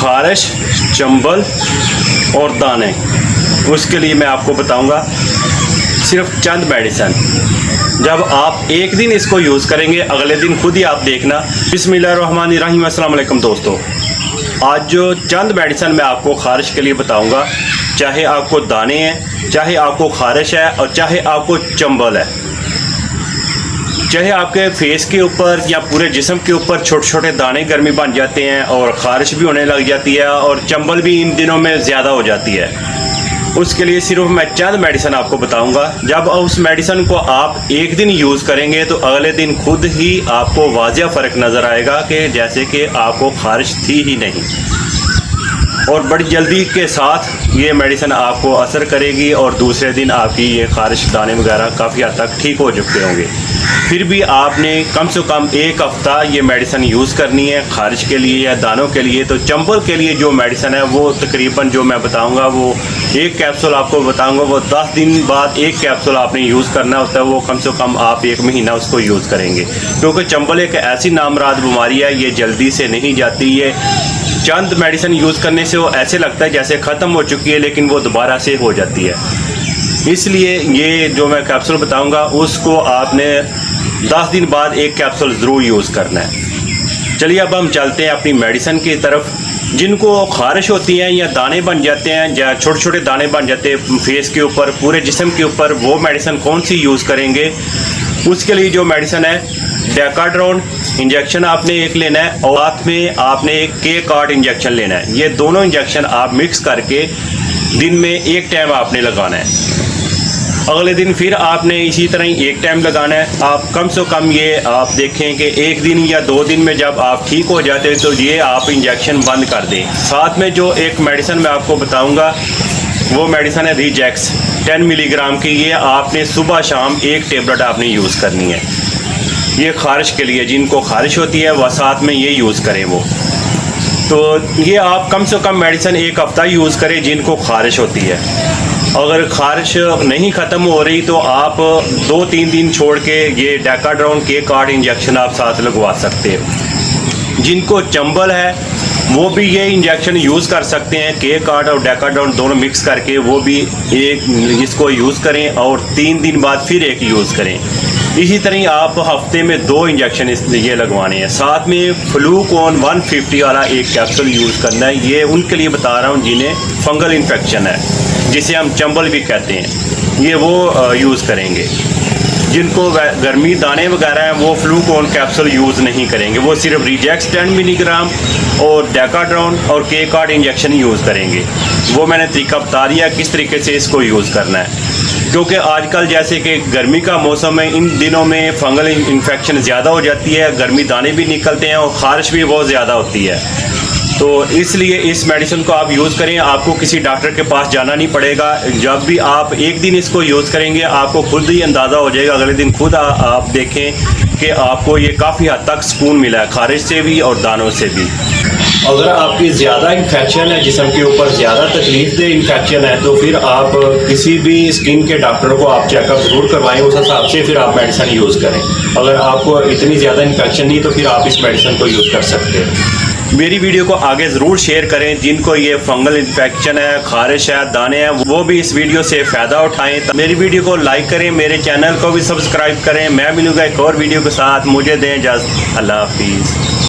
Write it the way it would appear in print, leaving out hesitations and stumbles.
खारिश, चंबल और दाने, उसके लिए मैं आपको बताऊंगा सिर्फ चंद मेडिसन। जब आप एक दिन इसको यूज़ करेंगे, अगले दिन खुद ही आप देखना। बिस्मिल्लाहिर्रहमानिर्रहीम। अस्सलाम वालेकुम दोस्तों, आज जो चंद मेडिसन मैं आपको खारिश के लिए बताऊंगा, चाहे आपको दाने हैं, चाहे आपको खारिश है और चाहे आपको चंबल है, चाहे आपके फेस के ऊपर या पूरे जिस्म के ऊपर छोटे छोटे दाने गर्मी बन जाते हैं और खारिश भी होने लग जाती है और चंबल भी इन दिनों में ज़्यादा हो जाती है, उसके लिए सिर्फ मैं चंद मेडिसन आपको बताऊंगा। जब उस मेडिसन को आप एक दिन यूज़ करेंगे तो अगले दिन खुद ही आपको वाज़िया फ़र्क नज़र आएगा कि जैसे कि आपको खारिश थी ही नहीं, और बड़ी जल्दी के साथ ये मेडिसन आपको असर करेगी और दूसरे दिन आपकी ये खारिश, दाने वगैरह काफ़ी हद तक ठीक हो चुके होंगे। फिर भी आपने कम से कम एक हफ़्ता ये मेडिसन यूज़ करनी है खारिश के लिए या दानों के लिए। तो चंबल के लिए जो मेडिसन है वो तकरीबन जो मैं बताऊंगा, वो एक कैप्सूल आपको बताऊंगा, वो 10 दिन बाद एक कैप्सूल आपने यूज़ करना होता है। वो कम से कम आप 1 महीना उसको यूज़ करेंगे, क्योंकि चंबल एक ऐसी नामराद बीमारी है, ये जल्दी से नहीं जाती है। चंद मेडिसिन यूज़ करने से वो ऐसे लगता है जैसे ख़त्म हो चुकी है, लेकिन वो दोबारा से हो जाती है। इसलिए ये जो मैं कैप्सूल बताऊंगा उसको आपने 10 दिन बाद एक कैप्सूल ज़रूर यूज़ करना है। चलिए अब हम चलते हैं अपनी मेडिसिन की तरफ। जिनको खारिश होती हैं या दाने बन जाते हैं या छोटे छोटे दाने बन जाते हैं फेस के ऊपर, पूरे जिस्म के ऊपर, वो मेडिसिन कौन सी यूज़ करेंगे? उसके लिए जो मेडिसिन है, डेकाड्रोन इंजेक्शन आपने एक लेना है और साथ में आपने एक के-कार्ड इंजेक्शन लेना है। ये दोनों इंजेक्शन आप मिक्स करके दिन में एक टाइम आपने लगाना है। अगले दिन फिर आपने इसी तरह ही एक टाइम लगाना है। आप कम से कम ये आप देखें कि 1 दिन या 2 दिन में जब आप ठीक हो जाते हैं तो ये आप इंजेक्शन बंद कर दें। साथ में जो एक मेडिसिन मैं आपको बताऊंगा वो मेडिसिन है रिजैक्स 10 मिलीग्राम की। ये आपने सुबह शाम एक टेबलेट आपने यूज़ करनी है। ये खारिश के लिए, जिनको खारिश होती है वह साथ में ये यूज़ करें वो। तो ये आप कम से कम मेडिसिन एक हफ़्ता यूज़ करें जिनको खारिश होती है। अगर खारिश नहीं ख़त्म हो रही तो आप 2-3 दिन छोड़ के ये डेकाड्रोन के-कार्ड इंजेक्शन आप साथ लगवा सकते हैं। जिनको चंबल है वो भी ये इंजेक्शन यूज़ कर सकते हैं, के-कार्ड और डेकाड्रोन दोनों मिक्स करके वो भी एक इसको यूज़ करें और 3 दिन बाद फिर एक यूज़ करें। इसी तरह आप हफ्ते में 2 इंजेक्शन ये लगवाने हैं। साथ में फ्लूकॉन 150 वाला एक कैप्सूल यूज़ करना है। ये उनके लिए बता रहा हूँ जिन्हें फंगल इन्फेक्शन है, जिसे हम चंबल भी कहते हैं, ये वो यूज़ करेंगे। जिनको गर्मी दाने वगैरह हैं वो फ्लूकॉन कैप्सूल यूज़ नहीं करेंगे, वो सिर्फ रिजैक्स 10 मिलीग्राम और डेकाड्रोन और के-कार्ड इंजेक्शन यूज़ करेंगे। वो मैंने तरीका बता दिया किस तरीके से इसको यूज़ करना है, क्योंकि आजकल जैसे कि गर्मी का मौसम है, इन दिनों में फंगल इन्फेक्शन ज़्यादा हो जाती है, गर्मी दाने भी निकलते हैं और ख़ारिश भी बहुत ज़्यादा होती है। तो इसलिए इस मेडिसिन को आप यूज़ करें, आपको किसी डॉक्टर के पास जाना नहीं पड़ेगा। जब भी आप एक दिन इसको यूज़ करेंगे आपको खुद ही अंदाज़ा हो जाएगा, अगले दिन खुद आप देखें कि आपको ये काफ़ी हद तक सुकून मिला है, खारिश से भी और दानों से भी। अगर आपकी ज़्यादा इन्फेक्शन है, जिस्म के ऊपर ज़्यादा तकलीफ दे इन्फेक्शन है, तो फिर आप किसी भी स्किन के डॉक्टर को आप चेकअप ज़रूर करवाएं, उस हिसाब से फिर आप मेडिसिन यूज़ करें। अगर आपको इतनी ज़्यादा इन्फेक्शन नहीं तो फिर आप इस मेडिसिन को यूज़ कर सकते हैं। मेरी वीडियो को आगे ज़रूर शेयर करें, जिनको ये फंगल इन्फेक्शन है, खारिश है, दाने हैं, वो भी इस वीडियो से फ़ायदा उठाएं। मेरी वीडियो को लाइक करें, मेरे चैनल को भी सब्सक्राइब करें। मैं मिलूँगा एक और वीडियो के साथ, मुझे दें इजाज़त। अल्लाह हाफिज़।